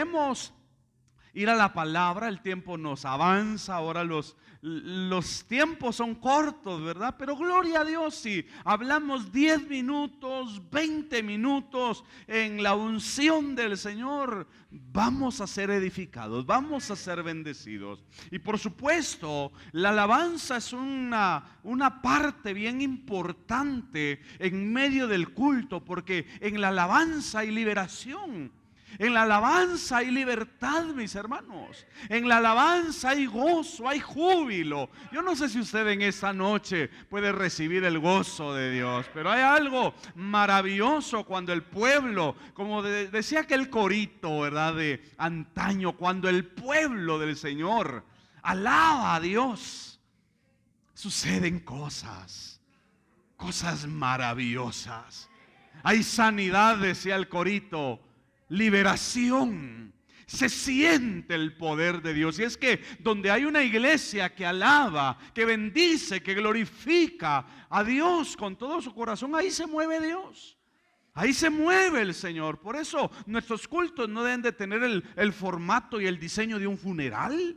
Queremos ir a la palabra, el tiempo nos avanza, ahora los tiempos son cortos, ¿verdad? Pero gloria a Dios, si hablamos 10 minutos, 20 minutos en la unción del Señor, vamos a ser edificados, vamos a ser bendecidos. Y por supuesto, la alabanza es una parte bien importante en medio del culto, porque en la alabanza hay liberación. En la alabanza hay libertad, mis hermanos. En la alabanza hay gozo, hay júbilo. Yo no sé si usted en esta noche puede recibir el gozo de Dios, pero hay algo maravilloso cuando el pueblo, como decía aquel corito, ¿verdad?, de antaño, cuando el pueblo del Señor alaba a Dios, suceden cosas maravillosas. Hay sanidad, decía el corito, liberación, se siente el poder de Dios. Y es que donde hay una iglesia que alaba, que bendice, que glorifica a Dios con todo su corazón, ahí se mueve Dios, ahí se mueve el Señor. Por eso nuestros cultos no deben de tener el formato y el diseño de un funeral,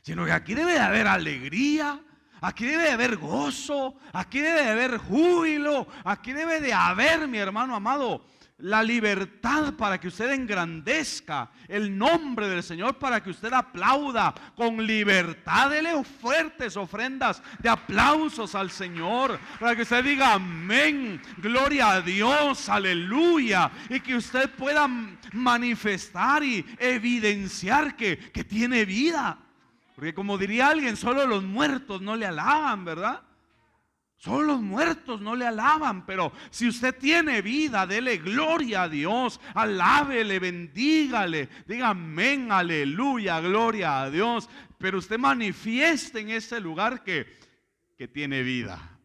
sino que aquí debe de haber alegría, aquí debe de haber gozo, aquí debe de haber júbilo, aquí debe de haber, mi hermano amado, la libertad para que usted engrandezca el nombre del Señor, para que usted aplauda con libertad. Dele fuertes ofrendas de aplausos al Señor, para que usted diga amén, gloria a Dios, aleluya, y que usted pueda manifestar y evidenciar que tiene vida. Porque como diría alguien, solo los muertos no le alaban, ¿verdad? Solo los muertos no le alaban, pero si usted tiene vida, dele gloria a Dios, alábele, bendígale, diga amén, aleluya, gloria a Dios. Pero usted manifieste en ese lugar que tiene vida.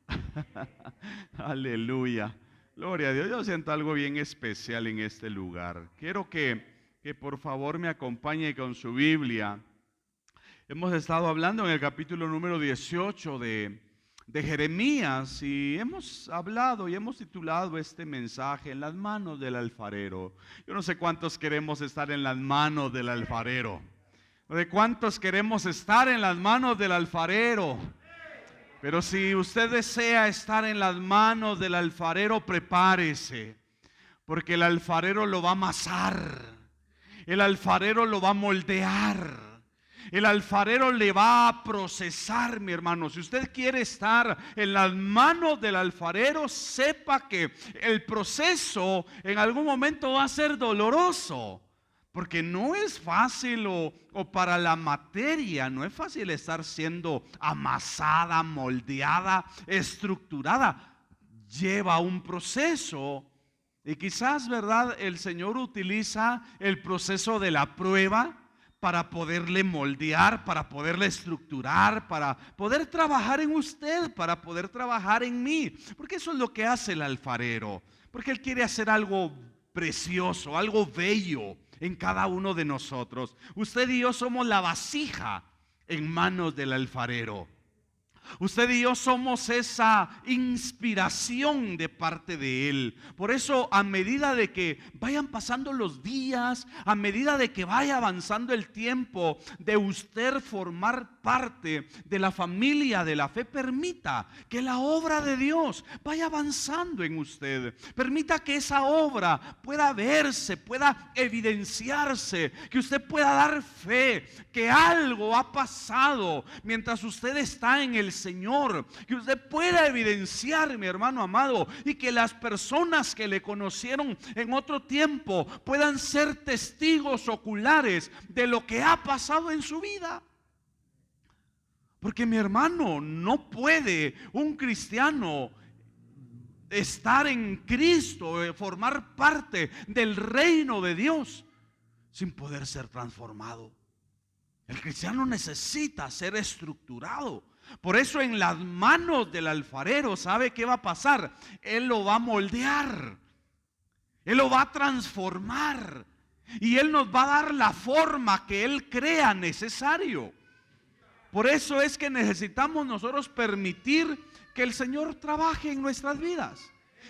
Aleluya, gloria a Dios. Yo siento algo bien especial en este lugar. Quiero que por favor me acompañe con su Biblia. Hemos estado hablando en el capítulo número 18 de Jeremías, y hemos hablado y hemos titulado este mensaje en las manos del alfarero. Yo no sé cuántos queremos estar en las manos del alfarero. ¿De cuántos queremos estar en las manos del alfarero? Pero si usted desea estar en las manos del alfarero, prepárese, porque el alfarero lo va a amasar, el alfarero lo va a moldear. El alfarero le va a procesar, mi hermano. Si usted quiere estar en las manos del alfarero, sepa que el proceso en algún momento va a ser doloroso, porque no es fácil, o para la materia, no es fácil estar siendo amasada, moldeada, estructurada. Lleva un proceso. Y quizás, ¿verdad?, el Señor utiliza el proceso de la prueba para poderle moldear, para poderle estructurar, para poder trabajar en usted, para poder trabajar en mí. Porque eso es lo que hace el alfarero. Porque Él quiere hacer algo precioso, algo bello en cada uno de nosotros. Usted y yo somos la vasija en manos del alfarero. Usted y yo somos esa inspiración de parte de Él. Por eso, a medida de que vayan pasando los días, a medida de que vaya avanzando el tiempo de usted formar parte de la familia de la fe, permita que la obra de Dios vaya avanzando en usted. Permita que esa obra pueda verse, pueda evidenciarse, que usted pueda dar fe que algo ha pasado mientras usted está en el Señor, que usted pueda evidenciar, mi hermano amado, y que las personas que le conocieron en otro tiempo puedan ser testigos oculares de lo que ha pasado en su vida. Porque, mi hermano, no puede un cristiano estar en Cristo, formar parte del reino de Dios sin poder ser transformado. El cristiano necesita ser estructurado. Por eso, en las manos del alfarero, ¿sabe qué va a pasar? Él lo va a moldear, Él lo va a transformar, y Él nos va a dar la forma que Él crea necesario. Por eso es que necesitamos nosotros permitir que el Señor trabaje en nuestras vidas,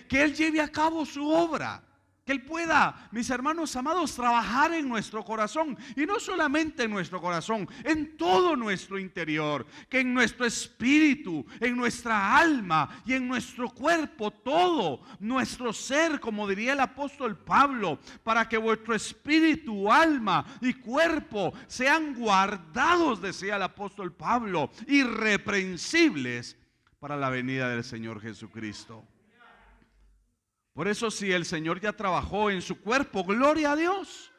que Él lleve a cabo su obra, Que Él pueda, mis hermanos amados, trabajar en nuestro corazón. Y no solamente en nuestro corazón, en todo nuestro interior. Que en nuestro espíritu, en nuestra alma y en nuestro cuerpo, todo nuestro ser, como diría el apóstol Pablo, para que vuestro espíritu, alma y cuerpo sean guardados, decía el apóstol Pablo, irreprensibles para la venida del Señor Jesucristo. Por eso, si el Señor ya trabajó en su cuerpo, gloria a Dios.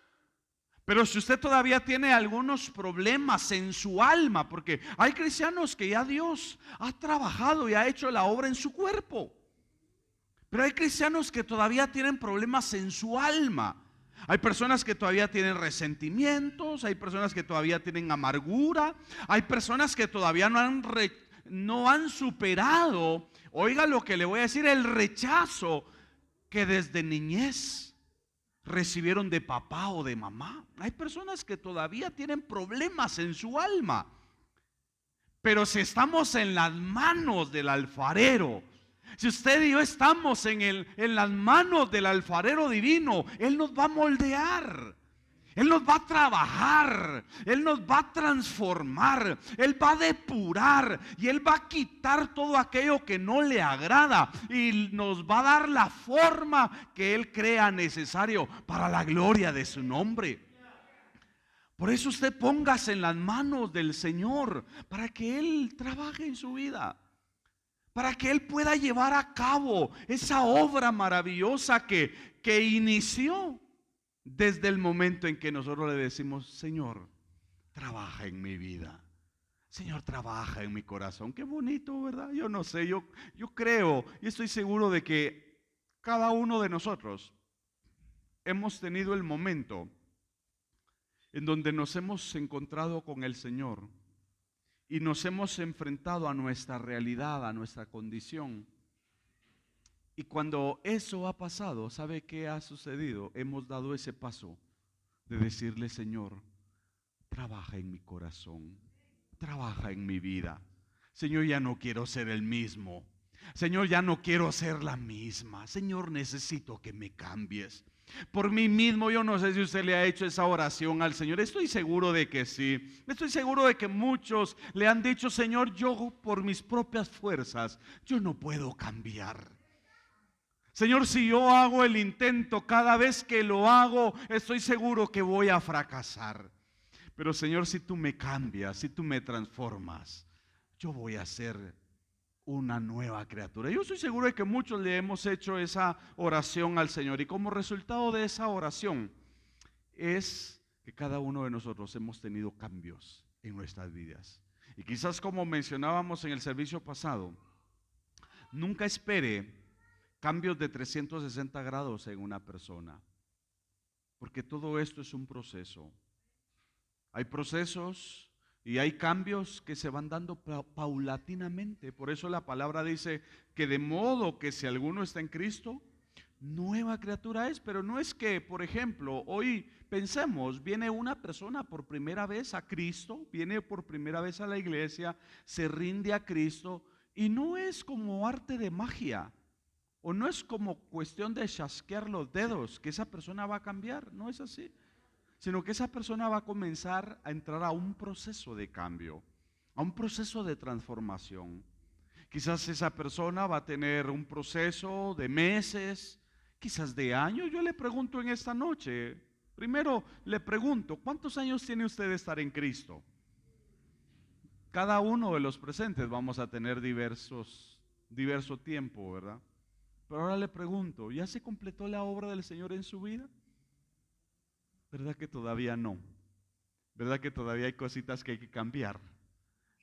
Pero si usted todavía tiene algunos problemas en su alma, porque hay cristianos que ya Dios ha trabajado y ha hecho la obra en su cuerpo, pero hay cristianos que todavía tienen problemas en su alma. Hay personas que todavía tienen resentimientos, hay personas que todavía tienen amargura, hay personas que todavía no han superado, oiga lo que le voy a decir, el rechazo que desde niñez recibieron de papá o de mamá. Hay personas que todavía tienen problemas en su alma. Pero si estamos en las manos del alfarero, si usted y yo estamos en las manos del alfarero divino, Él nos va a moldear. Él nos va a trabajar, Él nos va a transformar, Él va a depurar y Él va a quitar todo aquello que no le agrada y nos va a dar la forma que Él crea necesario para la gloria de su nombre. Por eso usted póngase en las manos del Señor para que Él trabaje en su vida, para que Él pueda llevar a cabo esa obra maravillosa que inició. Desde el momento en que nosotros le decimos: Señor, trabaja en mi vida, Señor, trabaja en mi corazón. Qué bonito, ¿verdad? Yo no sé, yo creo y estoy seguro de que cada uno de nosotros hemos tenido el momento en donde nos hemos encontrado con el Señor y nos hemos enfrentado a nuestra realidad, a nuestra condición. Y cuando eso ha pasado, ¿sabe qué ha sucedido? Hemos dado ese paso de decirle: Señor, trabaja en mi corazón, trabaja en mi vida. Señor, ya no quiero ser el mismo. Señor, ya no quiero ser la misma. Señor, necesito que me cambies. Por mí mismo, yo no sé si usted le ha hecho esa oración al Señor. Estoy seguro de que sí. Estoy seguro de que muchos le han dicho: Señor, yo por mis propias fuerzas, yo no puedo cambiar. Señor, si yo hago el intento, cada vez que lo hago, estoy seguro que voy a fracasar. Pero Señor, si tú me cambias, si tú me transformas, yo voy a ser una nueva criatura. Yo estoy seguro de que muchos le hemos hecho esa oración al Señor. Y como resultado de esa oración es que cada uno de nosotros hemos tenido cambios en nuestras vidas. Y quizás, como mencionábamos en el servicio pasado, nunca espere cambios de 360 grados en una persona, porque todo esto es un proceso. Hay procesos y hay cambios que se van dando paulatinamente. Por eso la palabra dice que de modo que si alguno está en Cristo, nueva criatura es. Pero no es que, por ejemplo, hoy pensemos, viene una persona por primera vez a Cristo, viene por primera vez a la iglesia, se rinde a Cristo y no es como arte de magia. O no es como cuestión de chasquear los dedos que esa persona va a cambiar, no es así, sino que esa persona va a comenzar a entrar a un proceso de cambio, a un proceso de transformación. Quizás esa persona va a tener un proceso de meses, quizás de años. Yo le pregunto en esta noche, primero le pregunto: ¿cuántos años tiene usted de estar en Cristo? Cada uno de los presentes vamos a tener diverso tiempo, ¿verdad? Pero ahora le pregunto: ¿ya se completó la obra del Señor en su vida? ¿Verdad que todavía no? ¿Verdad que todavía hay cositas que hay que cambiar?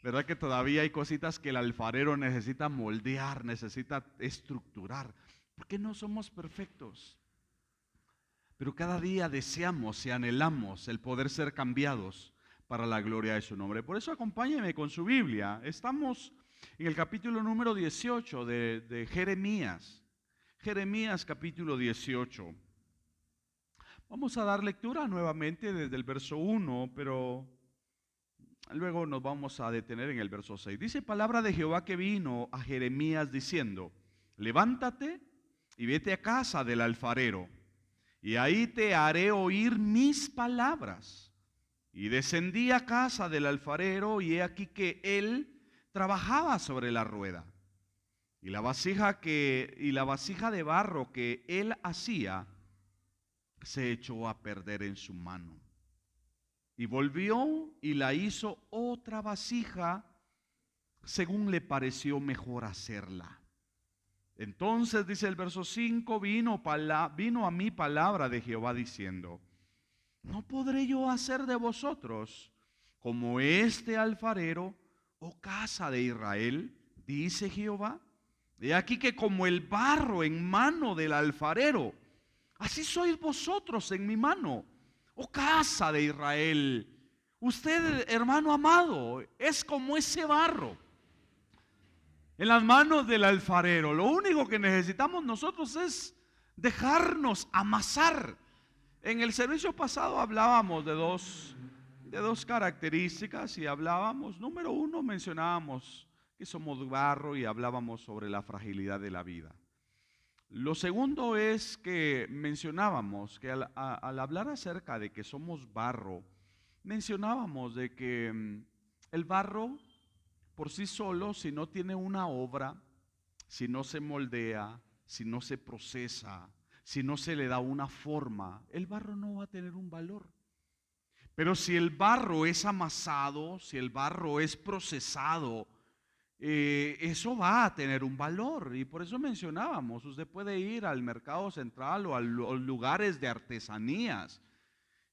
¿Verdad que todavía hay cositas que el alfarero necesita moldear, necesita estructurar? Porque no somos perfectos. Pero cada día deseamos y anhelamos el poder ser cambiados para la gloria de su nombre. Por eso acompáñeme con su Biblia. Estamos en el capítulo número 18 de Jeremías. Jeremías capítulo 18. Vamos a dar lectura nuevamente desde el verso 1, pero luego nos vamos a detener en el verso 6. Dice: palabra de Jehová que vino a Jeremías diciendo: levántate y vete a casa del alfarero, y ahí te haré oír mis palabras. Y descendí a casa del alfarero, y he aquí que él trabajaba sobre la rueda. Y la vasija de barro que él hacía se echó a perder en su mano. Y volvió y la hizo otra vasija según le pareció mejor hacerla. Entonces, dice el verso 5, vino a mí palabra de Jehová diciendo: ¿no podré yo hacer de vosotros como este alfarero, oh casa de Israel? Dice Jehová. He aquí que como el barro en mano del alfarero, así sois vosotros en mi mano, oh casa de Israel. Usted, hermano amado, es como ese barro en las manos del alfarero. Lo único que necesitamos nosotros es dejarnos amasar. En el servicio pasado hablábamos de dos características, y hablábamos, número uno, mencionábamos que somos barro y hablábamos sobre la fragilidad de la vida. Lo segundo es que mencionábamos que al hablar acerca de que somos barro, mencionábamos de que el barro por sí solo, si no tiene una obra, si no se moldea, si no se procesa, si no se le da una forma, el barro no va a tener un valor. Pero si el barro es amasado, si el barro es procesado, eso va a tener un valor. Y por eso mencionábamos, usted puede ir al mercado central o a los lugares de artesanías,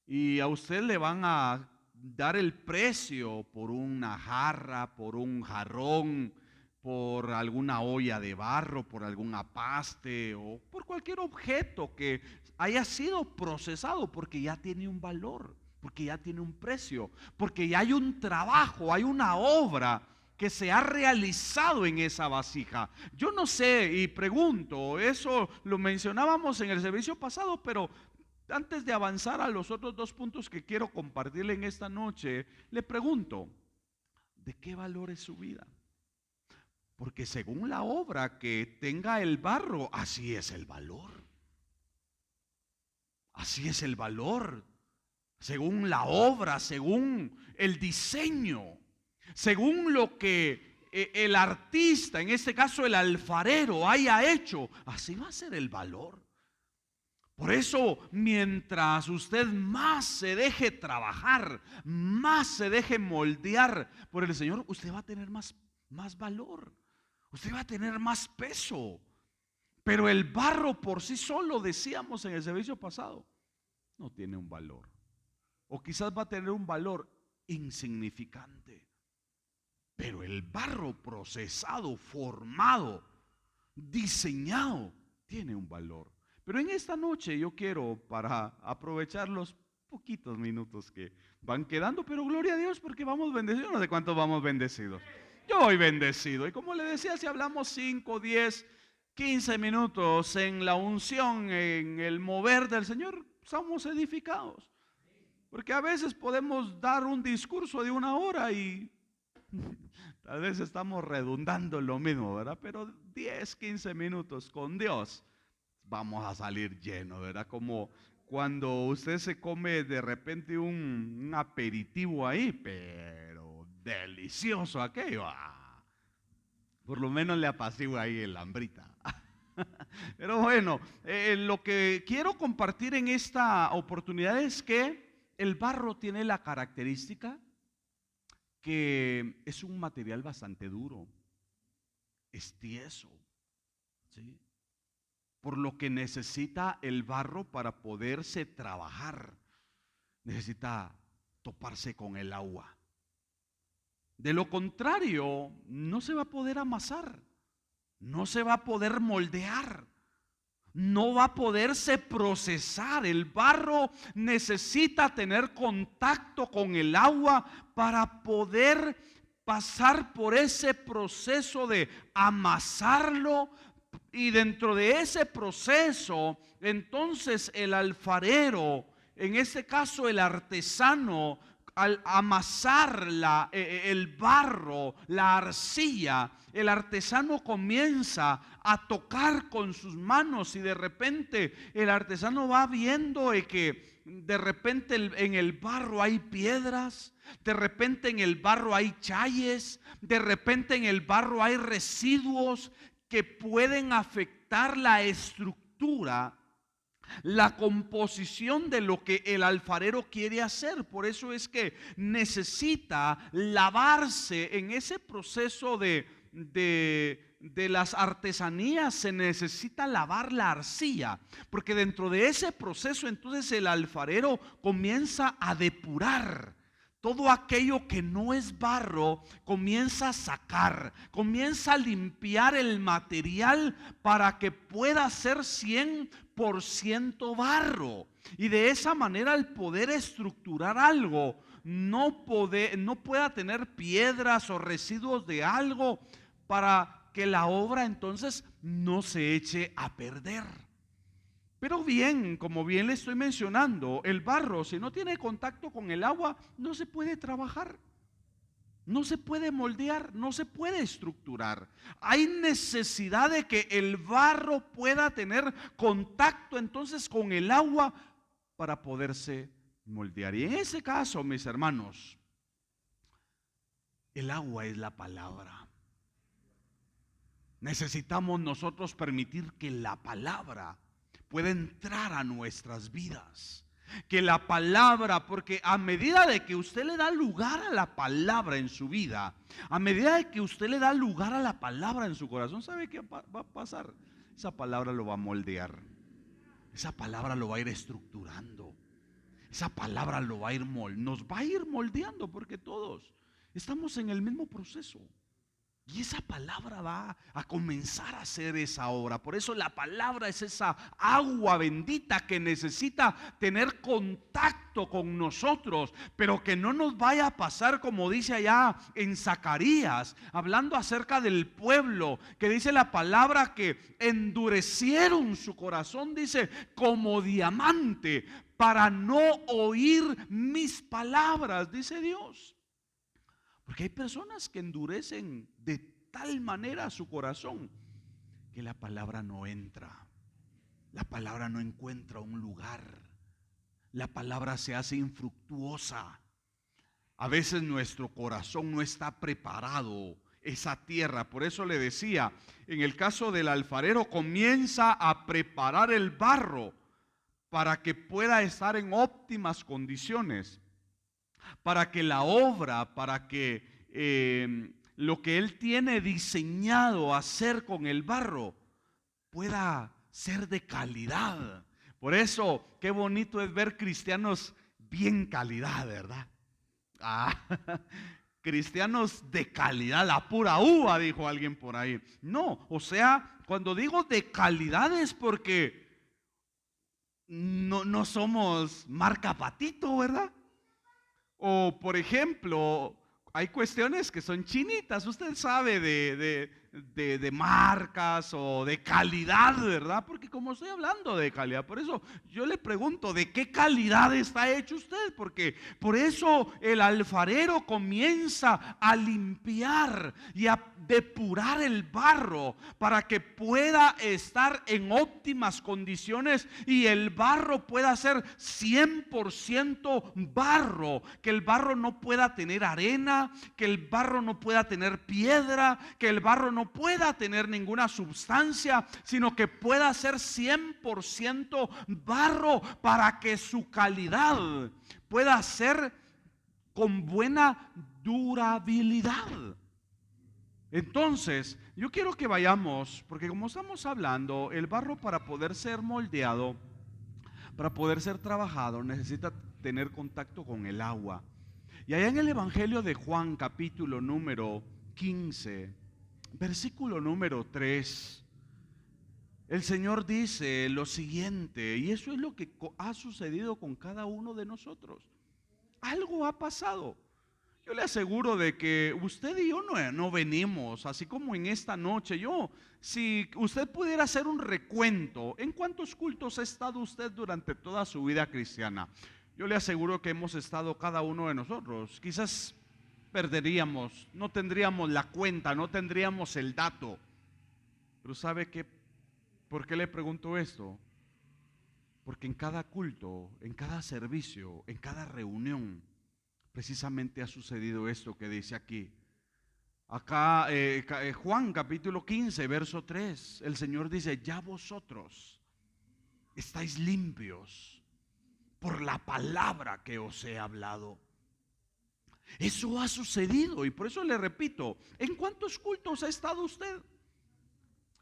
y a usted le van a dar el precio por una jarra, por un jarrón, por alguna olla de barro, por algún apaste o por cualquier objeto que haya sido procesado, porque ya tiene un valor, porque ya tiene un precio, porque ya hay un trabajo, hay una obra que se ha realizado en esa vasija. Yo no sé, y pregunto, eso lo mencionábamos en el servicio pasado, pero antes de avanzar a los otros dos puntos que quiero compartirle en esta noche, le pregunto, ¿de qué valor es su vida? Porque según la obra que tenga el barro, así es el valor. Así es el valor. Según la obra, según el diseño, según lo que el artista, en este caso el alfarero, haya hecho, así va a ser el valor. Por eso, mientras usted más se deje trabajar, más se deje moldear por el Señor, usted va a tener más valor, usted va a tener más peso. Pero el barro por sí solo, decíamos en el servicio pasado, no tiene un valor. O quizás va a tener un valor insignificante. Pero el barro procesado, formado, diseñado, tiene un valor. Pero en esta noche yo quiero, para aprovechar los poquitos minutos que van quedando, pero gloria a Dios porque vamos bendecidos. No sé cuántos vamos bendecidos. Yo voy bendecido. Y como le decía, si hablamos 5, 10, 15 minutos en la unción, en el mover del Señor, somos edificados. Porque a veces podemos dar un discurso de 1 hora y tal vez estamos redundando en lo mismo, ¿verdad? Pero 10, 15 minutos con Dios, vamos a salir llenos, ¿verdad? Como cuando usted se come de repente un aperitivo ahí, pero delicioso aquello. Por lo menos le apacigua ahí el hambrita. Pero bueno, lo que quiero compartir en esta oportunidad es que el barro tiene la característica que es un material bastante duro, es tieso, ¿sí? Por lo que necesita el barro para poderse trabajar, necesita toparse con el agua. De lo contrario, no se va a poder amasar, no se va a poder moldear, no va a poderse procesar. El barro necesita tener contacto con el agua para poder pasar por ese proceso de amasarlo. Y dentro de ese proceso, entonces el alfarero, en este caso el artesano, al amasar el barro, la arcilla, el artesano comienza a tocar con sus manos y de repente el artesano va viendo que de repente en el barro hay piedras, de repente en el barro hay chayes, de repente en el barro hay residuos que pueden afectar la estructura, la composición de lo que el alfarero quiere hacer. Por eso es que necesita lavarse en ese proceso de las artesanías. Se necesita lavar la arcilla, porque dentro de ese proceso entonces el alfarero comienza a depurar todo aquello que no es barro, comienza a sacar, comienza a limpiar el material para que pueda ser 100% barro. Y de esa manera al poder estructurar algo, no pueda tener piedras o residuos de algo, para que la obra entonces no se eche a perder. Pero bien, como bien le estoy mencionando, el barro, si no tiene contacto con el agua, no se puede trabajar, no se puede moldear, no se puede estructurar. Hay necesidad de que el barro pueda tener contacto entonces con el agua para poderse moldear. Y en ese caso, mis hermanos, el agua es la palabra. Necesitamos nosotros permitir que la palabra puede entrar a nuestras vidas, que la palabra, porque a medida de que usted le da lugar a la palabra en su vida, a medida de que usted le da lugar a la palabra en su corazón, ¿sabe qué va a pasar? Esa palabra lo va a moldear, esa palabra lo va a ir estructurando, esa palabra lo va a ir nos va a ir moldeando, porque todos estamos en el mismo proceso. Y esa palabra va a comenzar a hacer esa obra. Por eso la palabra es esa agua bendita que necesita tener contacto con nosotros, pero que no nos vaya a pasar como dice allá en Zacarías, hablando acerca del pueblo, que dice la palabra que endurecieron su corazón, dice, como diamante, para no oír mis palabras, dice Dios. Porque hay personas que endurecen de tal manera su corazón que la palabra no entra, la palabra no encuentra un lugar, la palabra se hace infructuosa. A veces nuestro corazón no está preparado, esa tierra. Por eso le decía, en el caso del alfarero, comienza a preparar el barro para que pueda estar en óptimas condiciones, para que la obra, para que lo que él tiene diseñado hacer con el barro pueda ser de calidad. Por eso, qué bonito es ver cristianos bien calidad, ¿verdad? Cristianos de calidad, la pura uva, dijo alguien por ahí. No, o sea, cuando digo de calidad es porque no somos marca Patito, ¿verdad? O por ejemplo, hay cuestiones que son chinitas, usted sabe de marcas o de calidad, ¿verdad? Porque como estoy hablando de calidad, por eso yo le pregunto, ¿de qué calidad está hecho usted? Porque por eso el alfarero comienza a limpiar y a depurar el barro para que pueda estar en óptimas condiciones y el barro pueda ser 100% barro, que el barro no pueda tener arena, que el barro no pueda tener piedra, que el barro no pueda tener ninguna sustancia, sino que pueda ser 100% barro para que su calidad pueda ser con buena durabilidad. Entonces, yo quiero que vayamos, porque como estamos hablando, el barro para poder ser moldeado, para poder ser trabajado, necesita tener contacto con el agua. Y allá en el Evangelio de Juan, capítulo número 15, versículo número 3, el Señor dice lo siguiente, y eso es lo que ha sucedido con cada uno de nosotros. Algo ha pasado. Yo le aseguro de que usted y yo no venimos, así como en esta noche. Si usted pudiera hacer un recuento, ¿en cuántos cultos ha estado usted durante toda su vida cristiana? yo le aseguro que hemos estado cada uno de nosotros. Quizás perderíamos, no tendríamos la cuenta, no tendríamos el dato. Pero ¿sabe qué? ¿Por qué le pregunto esto? Porque en cada culto, en cada servicio, en cada reunión, precisamente ha sucedido esto que dice aquí. Acá, Juan capítulo 15, verso 3, el Señor dice: ya vosotros estáis limpios por la palabra que os he hablado. Eso ha sucedido, y por eso le repito, ¿en cuántos cultos ha estado usted?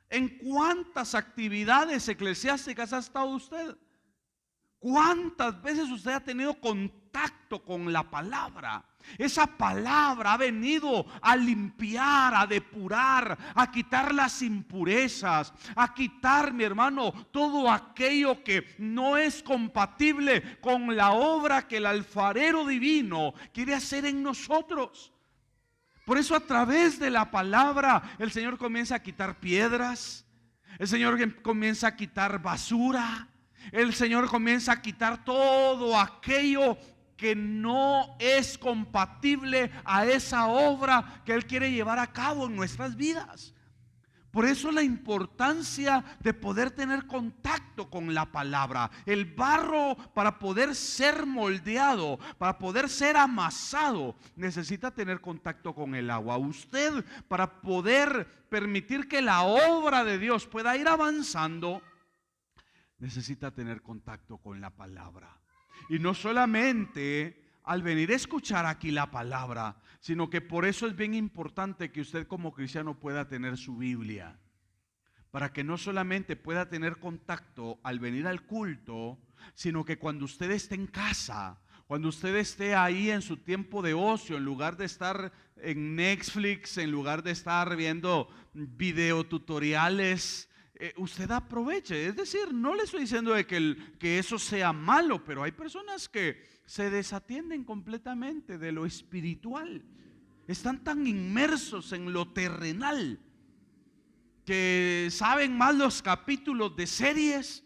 ¿En cuántas actividades eclesiásticas ha estado usted? ¿Cuántas veces usted ha tenido contacto con la palabra? Esa palabra ha venido a limpiar, a depurar, a quitar las impurezas, a quitar, mi hermano, todo aquello que no es compatible con la obra que el alfarero divino quiere hacer en nosotros. Por eso, a través de la palabra, el Señor comienza a quitar piedras, el Señor comienza a quitar basura, el Señor comienza a quitar todo aquello que no es compatible a esa obra que Él quiere llevar a cabo en nuestras vidas. Por eso la importancia de poder tener contacto con la palabra. El barro, para poder ser moldeado, para poder ser amasado, necesita tener contacto con el agua. Usted, para poder permitir que la obra de Dios pueda ir avanzando, necesita tener contacto con la palabra. Y no solamente al venir a escuchar aquí la palabra, sino que por eso es bien importante que usted como cristiano pueda tener su Biblia, para que no solamente pueda tener contacto al venir al culto, sino que cuando usted esté en casa, cuando usted esté ahí en su tiempo de ocio, en lugar de estar en Netflix, en lugar de estar viendo videotutoriales, usted aproveche. Es decir, no le estoy diciendo de que eso sea malo, pero hay personas que se desatienden completamente de lo espiritual. Están tan inmersos en lo terrenal que saben más los capítulos de series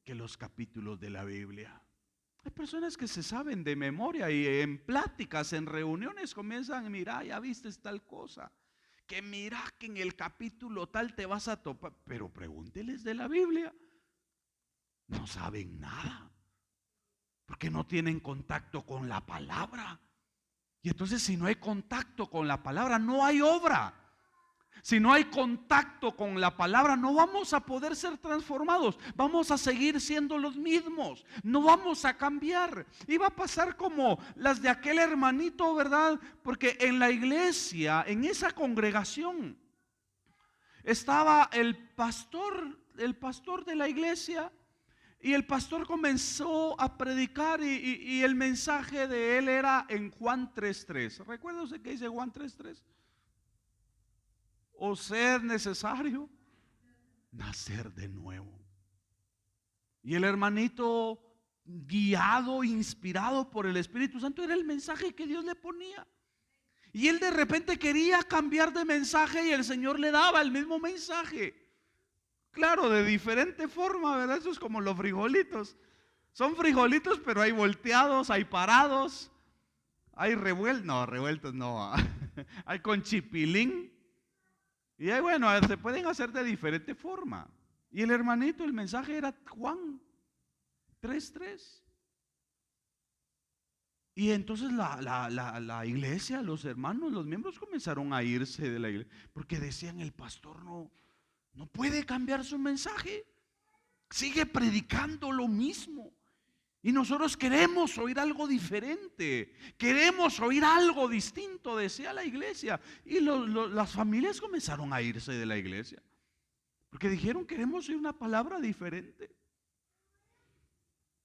que los capítulos de la Biblia. Hay personas que se saben de memoria y en pláticas, en reuniones comienzan a mirar: ya viste tal cosa, que mira que en el capítulo tal te vas a topar. Pero pregúnteles de la Biblia, no saben nada, porque no tienen contacto con la palabra. Y entonces, si no hay contacto con la palabra, no hay obra. Si no hay contacto con la palabra, no vamos a poder ser transformados. Vamos a seguir siendo los mismos. No vamos a cambiar. Y va a pasar como las de aquel hermanito, ¿verdad? Porque en la iglesia, en esa congregación, estaba el pastor de la iglesia. Y el pastor comenzó a predicar y el mensaje de él era en Juan 3:3. ¿Recuerda usted qué dice Juan 3:3? ¿O es necesario nacer de nuevo? Y el hermanito, guiado, inspirado por el Espíritu Santo, era el mensaje que Dios le ponía. Y él de repente quería cambiar de mensaje y el Señor le daba el mismo mensaje. Claro, de diferente forma, ¿verdad? Eso es como los frijolitos. Son frijolitos, pero hay volteados, hay parados, hay revueltos. No, revueltos no. Hay con chipilín. Y ahí, bueno, se pueden hacer de diferente forma. Y el hermanito, el mensaje era Juan 3:3. Y entonces la iglesia, los hermanos, los miembros comenzaron a irse de la iglesia, porque decían: el pastor no puede cambiar su mensaje, sigue predicando lo mismo. Y nosotros queremos oír algo diferente, queremos oír algo distinto, decía la iglesia. Y las familias comenzaron a irse de la iglesia, porque dijeron: queremos oír una palabra diferente.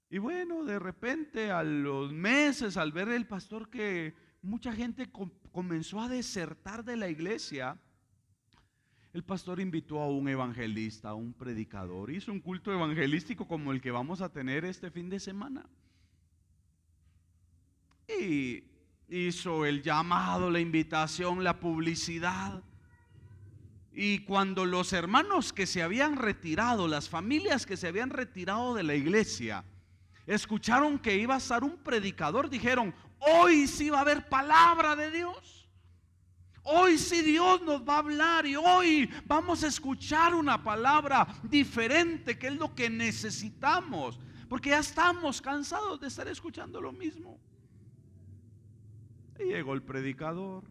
Y bueno, de repente a los meses, al ver el pastor que mucha gente comenzó a desertar de la iglesia, el pastor invitó a un evangelista, a un predicador. Hizo un culto evangelístico como el que vamos a tener este fin de semana. Y hizo el llamado, la invitación, la publicidad. Y cuando los hermanos que se habían retirado, las familias que se habían retirado de la iglesia, escucharon que iba a estar un predicador, dijeron: hoy sí va a haber palabra de Dios. Hoy sí Dios nos va a hablar y hoy vamos a escuchar una palabra diferente, que es lo que necesitamos, porque ya estamos cansados de estar escuchando lo mismo. Y llegó el predicador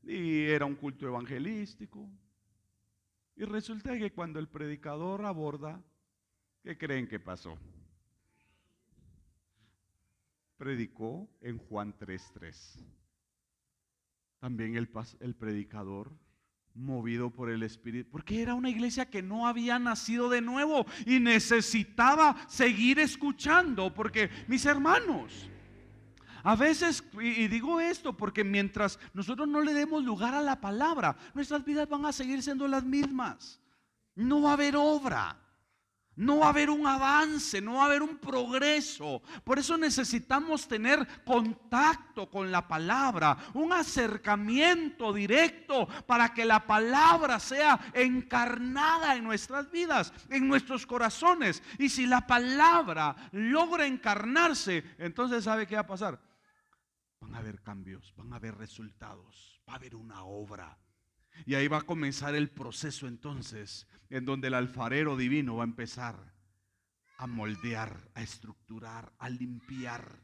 y era un culto evangelístico. Y resulta que cuando el predicador aborda, ¿qué creen que pasó? Predicó en Juan 3:3. También el predicador, movido por el Espíritu, porque era una iglesia que no había nacido de nuevo y necesitaba seguir escuchando, porque mis hermanos, a veces, y digo esto porque mientras nosotros no le demos lugar a la palabra, nuestras vidas van a seguir siendo las mismas. No va a haber obra, no va a haber un avance, no va a haber un progreso. Por eso necesitamos tener contacto con la palabra, un acercamiento directo para que la palabra sea encarnada en nuestras vidas, en nuestros corazones. Y si la palabra logra encarnarse, entonces ¿sabe qué va a pasar? Van a haber cambios, van a haber resultados, va a haber una obra. Y ahí va a comenzar el proceso entonces, en donde el alfarero divino va a empezar a moldear, a estructurar, a limpiar.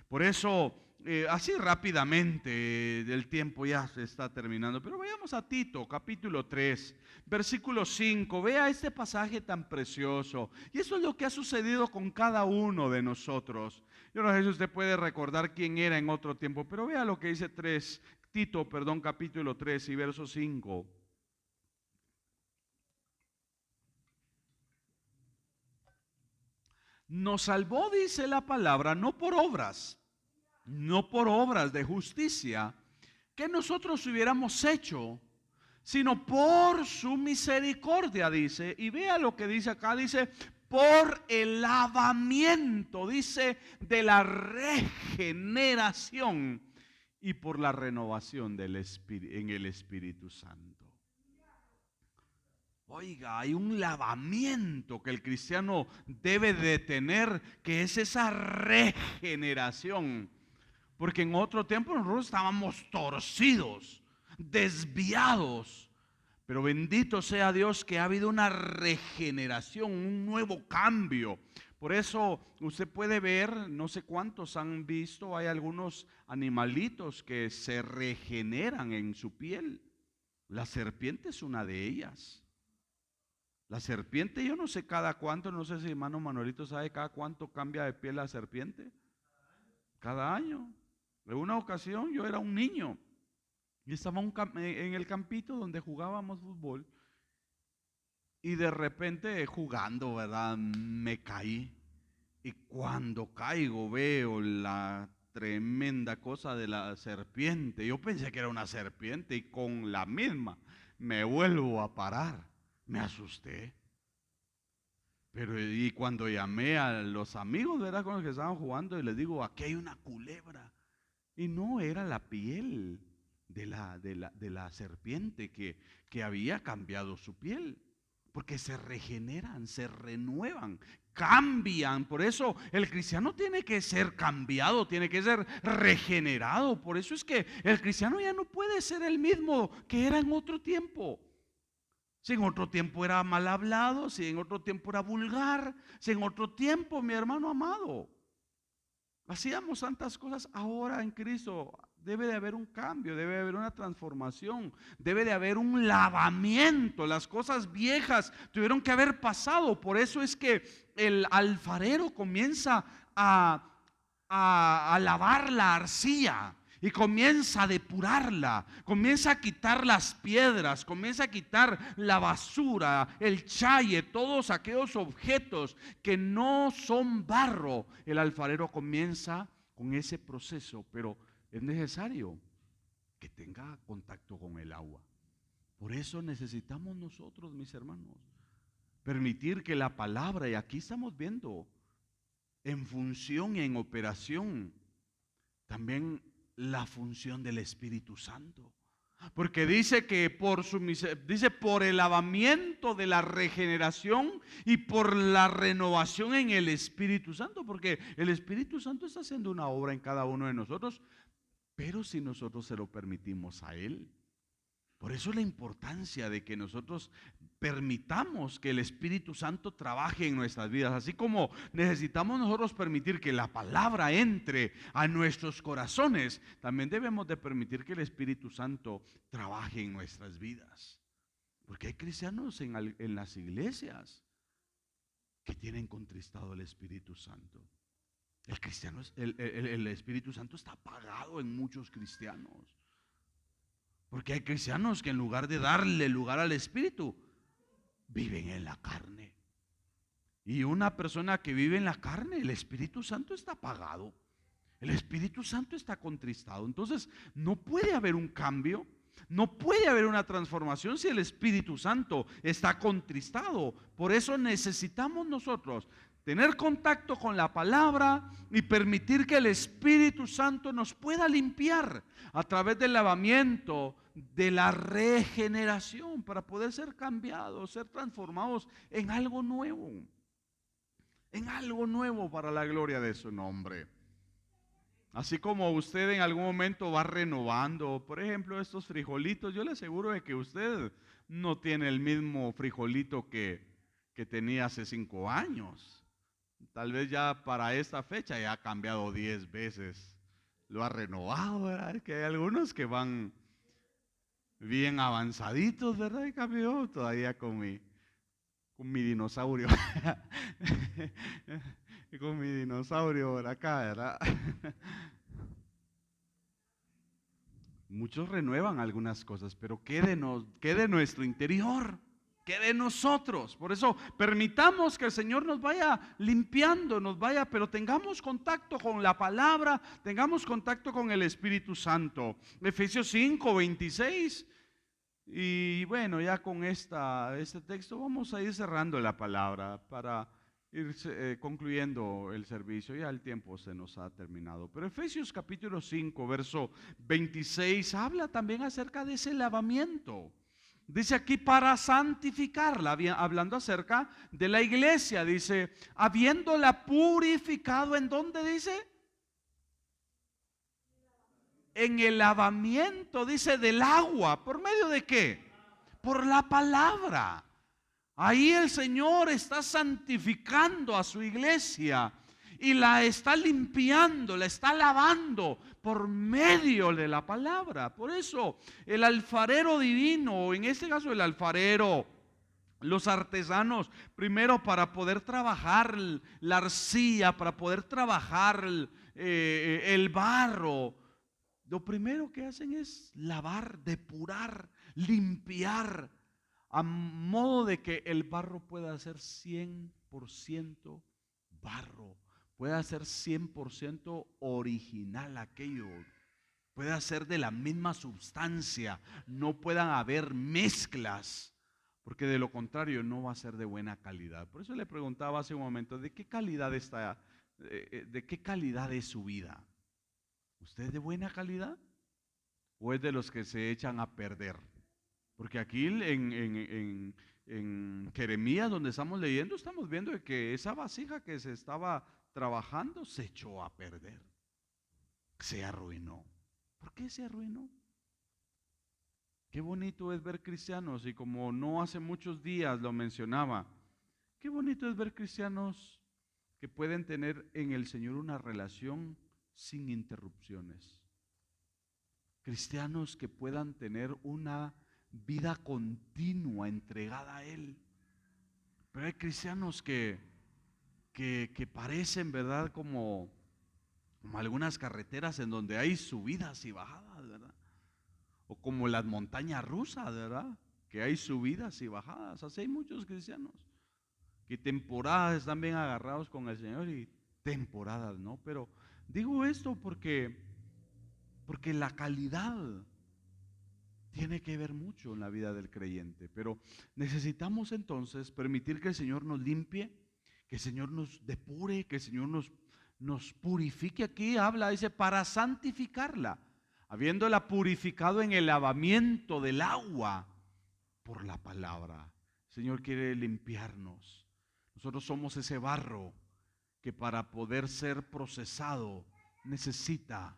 Por eso, así rápidamente, el tiempo ya se está terminando, pero vayamos a Tito, capítulo 3, versículo 5. Vea este pasaje tan precioso. Y eso es lo que ha sucedido con cada uno de nosotros. Yo no sé si usted puede recordar quién era en otro tiempo, pero vea lo que dice Tito, capítulo 3 y verso 5. Nos salvó, dice la palabra, no por obras de justicia que nosotros hubiéramos hecho, sino por su misericordia, dice. Y vea lo que dice acá, dice: por el lavamiento, dice, de la regeneración y por la renovación del en el Espíritu Santo. Oiga, hay un lavamiento que el cristiano debe de tener, que es esa regeneración. Porque en otro tiempo nosotros estábamos torcidos, desviados. Pero bendito sea Dios que ha habido una regeneración, un nuevo cambio. Por eso usted puede ver, no sé cuántos han visto, hay algunos animalitos que se regeneran en su piel. La serpiente es una de ellas. La serpiente, yo no sé cada cuánto, no sé si hermano Manuelito sabe cada cuánto cambia de piel la serpiente. Cada año. En una ocasión yo era un niño y estaba en el campito donde jugábamos fútbol y de repente jugando, ¿verdad? Me caí y cuando caigo veo la tremenda cosa de la serpiente. Yo pensé que era una serpiente y con la misma me vuelvo a parar. Me asusté. Pero y cuando llamé a los amigos, ¿verdad? Con los que estaban jugando y les digo: aquí hay una culebra. Y no era la piel de la serpiente que había cambiado su piel. Porque se regeneran, se renuevan, cambian. Por eso el cristiano tiene que ser cambiado, tiene que ser regenerado. Por eso es que el cristiano ya no puede ser el mismo que era en otro tiempo. Si en otro tiempo era mal hablado, si en otro tiempo era vulgar, si en otro tiempo, mi hermano amado, hacíamos tantas cosas, ahora en Cristo debe de haber un cambio, debe de haber una transformación, debe de haber un lavamiento. Las cosas viejas tuvieron que haber pasado. Por eso es que el alfarero comienza a lavar la arcilla y comienza a depurarla, comienza a quitar las piedras, comienza a quitar la basura, el chaye, todos aquellos objetos que no son barro. El alfarero comienza con ese proceso, pero es necesario que tenga contacto con el agua. Por eso necesitamos nosotros, mis hermanos, permitir que la palabra, y aquí estamos viendo en función y en operación también la función del Espíritu Santo. Porque dice que dice por el lavamiento de la regeneración y por la renovación en el Espíritu Santo, porque el Espíritu Santo está haciendo una obra en cada uno de nosotros, pero si nosotros se lo permitimos a Él. Por eso la importancia de que nosotros permitamos que el Espíritu Santo trabaje en nuestras vidas, así como necesitamos nosotros permitir que la palabra entre a nuestros corazones, también debemos de permitir que el Espíritu Santo trabaje en nuestras vidas. Porque hay cristianos en las iglesias que tienen contristado el Espíritu Santo. El Espíritu Santo está apagado en muchos cristianos. Porque hay cristianos que en lugar de darle lugar al Espíritu, viven en la carne. Y una persona que vive en la carne, el Espíritu Santo está apagado. El Espíritu Santo está contristado. Entonces, no puede haber un cambio, no puede haber una transformación si el Espíritu Santo está contristado. Por eso necesitamos nosotros tener contacto con la palabra y permitir que el Espíritu Santo nos pueda limpiar a través del lavamiento, de la regeneración, para poder ser cambiados, ser transformados en algo nuevo para la gloria de su nombre. Así como usted en algún momento va renovando, por ejemplo, estos frijolitos, yo le aseguro de que usted no tiene el mismo frijolito que tenía hace 5 años. Tal vez ya para esta fecha ya ha cambiado 10 veces, lo ha renovado, ¿verdad? Es que hay algunos que van bien avanzaditos, ¿verdad? Y cambió todavía con mi dinosaurio, con mi dinosaurio por acá, ¿verdad? Muchos renuevan algunas cosas, pero ¿qué de nuestro interior? ¿Qué de nosotros? Por eso permitamos que el Señor nos vaya limpiando, pero tengamos contacto con la palabra, tengamos contacto con el Espíritu Santo. Efesios 5:26. Y bueno, ya con este texto vamos a ir cerrando la palabra para ir concluyendo el servicio. Ya el tiempo se nos ha terminado. Pero Efesios capítulo 5, verso 26, habla también acerca de ese lavamiento. Dice aquí para santificarla, hablando acerca de la iglesia, dice, habiéndola purificado, ¿en dónde dice? En el lavamiento, dice, del agua. ¿Por medio de qué? Por la palabra. Ahí el Señor está santificando a su iglesia y la está limpiando, la está lavando por medio de la palabra. Por eso el alfarero divino, en este caso el alfarero, los artesanos, primero para poder trabajar la arcilla, para poder trabajar el barro, lo primero que hacen es lavar, depurar, limpiar, a modo de que el barro pueda ser 100% barro, pueda ser 100% original aquello, pueda ser de la misma sustancia, no puedan haber mezclas, porque de lo contrario no va a ser de buena calidad. Por eso le preguntaba hace un momento, ¿de qué calidad es su vida? ¿Usted es de buena calidad o es de los que se echan a perder? Porque aquí en Jeremías, donde estamos leyendo, estamos viendo que esa vasija que se estaba trabajando se echó a perder, se arruinó. ¿Por qué se arruinó? Qué bonito es ver cristianos, y como no hace muchos días lo mencionaba, qué bonito es ver cristianos que pueden tener en el Señor una relación sin interrupciones. Cristianos que puedan tener una vida continua entregada a Él. Pero hay cristianos que parecen, ¿verdad? Como algunas carreteras en donde hay subidas y bajadas, ¿verdad? O como las montañas rusas, ¿verdad? Que hay subidas y bajadas. Así hay muchos cristianos que temporadas están bien agarrados con el Señor y temporadas no. Pero digo esto porque la calidad tiene que ver mucho en la vida del creyente. Pero necesitamos entonces permitir que el Señor nos limpie, que el Señor nos depure, que el Señor nos purifique. Aquí habla, dice, para santificarla, habiéndola purificado en el lavamiento del agua por la palabra. El Señor quiere limpiarnos. Nosotros somos ese barro que para poder ser procesado necesita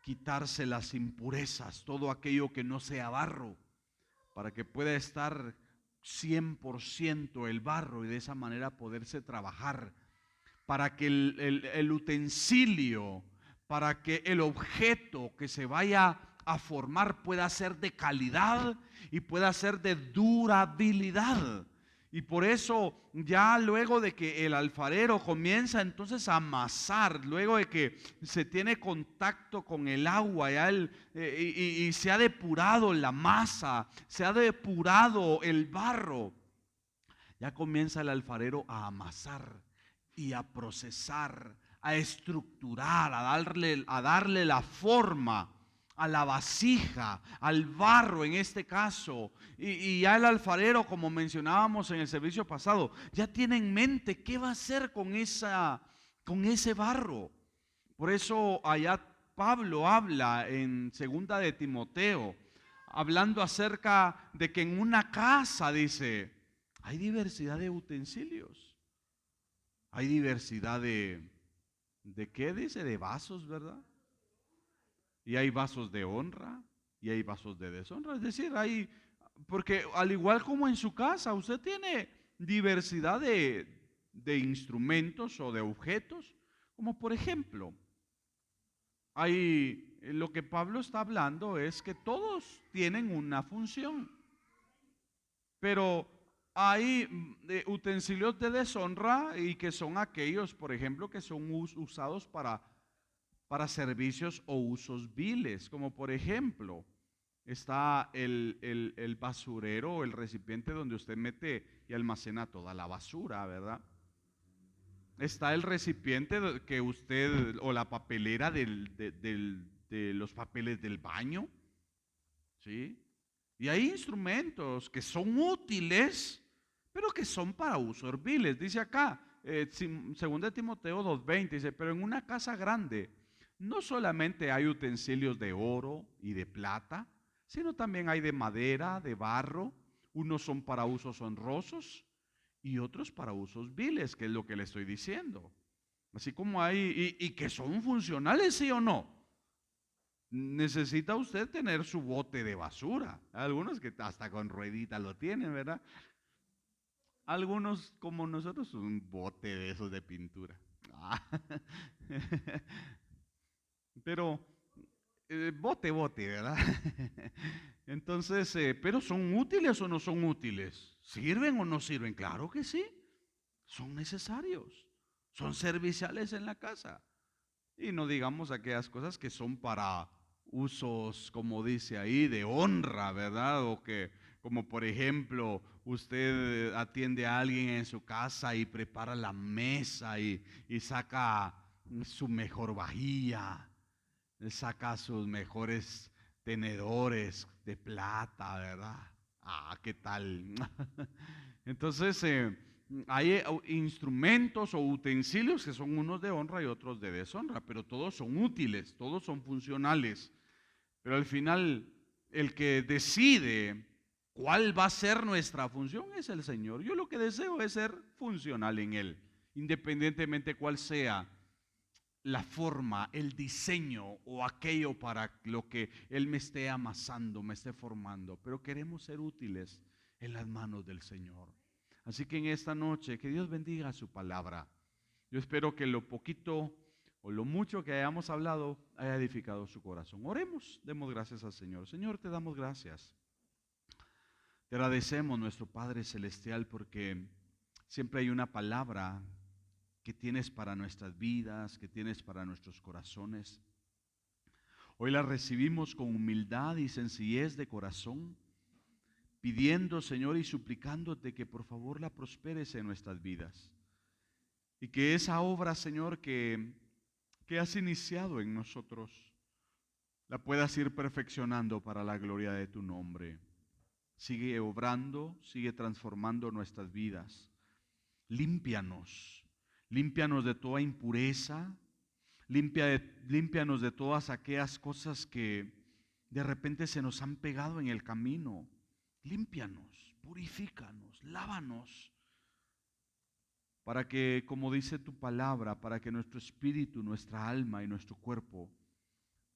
quitarse las impurezas, todo aquello que no sea barro, para que pueda estar 100% el barro y de esa manera poderse trabajar, para que el utensilio, para que el objeto que se vaya a formar pueda ser de calidad y pueda ser de durabilidad. Y por eso ya luego de que el alfarero comienza entonces a amasar, luego de que se tiene contacto con el agua y se ha depurado la masa, se ha depurado el barro, ya comienza el alfarero a amasar y a procesar, a estructurar, a darle la forma a la vasija, al barro en este caso. Y ya el alfarero, como mencionábamos en el servicio pasado, ya tiene en mente qué va a hacer con ese barro. Por eso allá Pablo habla en segunda de Timoteo, hablando acerca de que en una casa, dice, hay diversidad de utensilios. Hay diversidad ¿de qué dice? De vasos, ¿verdad? Y hay vasos de honra y hay vasos de deshonra. Es decir, porque al igual como en su casa, usted tiene diversidad de instrumentos o de objetos, como por ejemplo, lo que Pablo está hablando es que todos tienen una función, pero hay utensilios de deshonra y que son aquellos, por ejemplo, que son usados para servicios o usos viles, como por ejemplo está el basurero, el recipiente donde usted mete y almacena toda la basura, ¿verdad? Está el recipiente que usted, o la papelera de los papeles del baño, ¿sí? Y hay instrumentos que son útiles, pero que son para usos viles. Dice acá, según Timoteo 2:20, dice, pero en una casa grande no solamente hay utensilios de oro y de plata, sino también hay de madera, de barro. Unos son para usos honrosos y otros para usos viles, que es lo que le estoy diciendo. Así como hay, y que son funcionales, ¿sí o no? Necesita usted tener su bote de basura. Algunos que hasta con ruedita lo tienen, ¿verdad? Algunos como nosotros un bote de esos de pintura. Pero bote, ¿verdad? Entonces, pero ¿son útiles o no son útiles? ¿Sirven o no sirven? Claro que sí. Son necesarios. Son serviciales en la casa. Y no digamos aquellas cosas que son para usos, como dice ahí, de honra, ¿verdad? O que, como por ejemplo, usted atiende a alguien en su casa y prepara la mesa y saca su mejor vajilla, saca sus mejores tenedores de plata, ¿verdad? Ah, ¿qué tal? Entonces, hay instrumentos o utensilios que son unos de honra y otros de deshonra, pero todos son útiles, todos son funcionales. Pero al final, el que decide cuál va a ser nuestra función es el Señor. Yo lo que deseo es ser funcional en Él, independientemente cuál sea la forma, el diseño o aquello para lo que Él me esté amasando, me esté formando. Pero queremos ser útiles en las manos del Señor. Así que en esta noche, que Dios bendiga su palabra. Yo espero que lo poquito o lo mucho que hayamos hablado haya edificado su corazón. Oremos, demos gracias al Señor. Señor, te damos gracias. Te agradecemos, nuestro Padre Celestial, porque siempre hay una palabra que tienes para nuestras vidas, que tienes para nuestros corazones. Hoy la recibimos con humildad y sencillez de corazón, pidiendo, Señor, y suplicándote que por favor la prosperes en nuestras vidas. Y que esa obra, Señor, que has iniciado en nosotros, la puedas ir perfeccionando para la gloria de tu nombre. Sigue obrando, sigue transformando nuestras vidas. Límpianos de toda impureza, Límpianos de todas aquellas cosas que de repente se nos han pegado en el camino. Límpianos, purifícanos, lávanos, para que, como dice tu palabra, para que nuestro espíritu, nuestra alma y nuestro cuerpo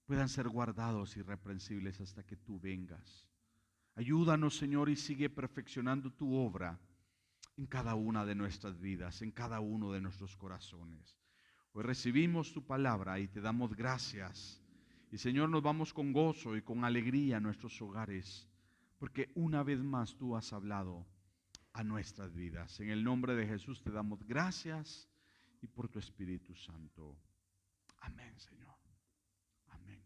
puedan ser guardados irreprensibles hasta que tú vengas. Ayúdanos, Señor, y sigue perfeccionando tu obra en cada una de nuestras vidas, en cada uno de nuestros corazones. Hoy recibimos tu palabra y te damos gracias. Y Señor, nos vamos con gozo y con alegría a nuestros hogares, porque una vez más tú has hablado a nuestras vidas. En el nombre de Jesús te damos gracias y por tu Espíritu Santo. Amén, Señor. Amén.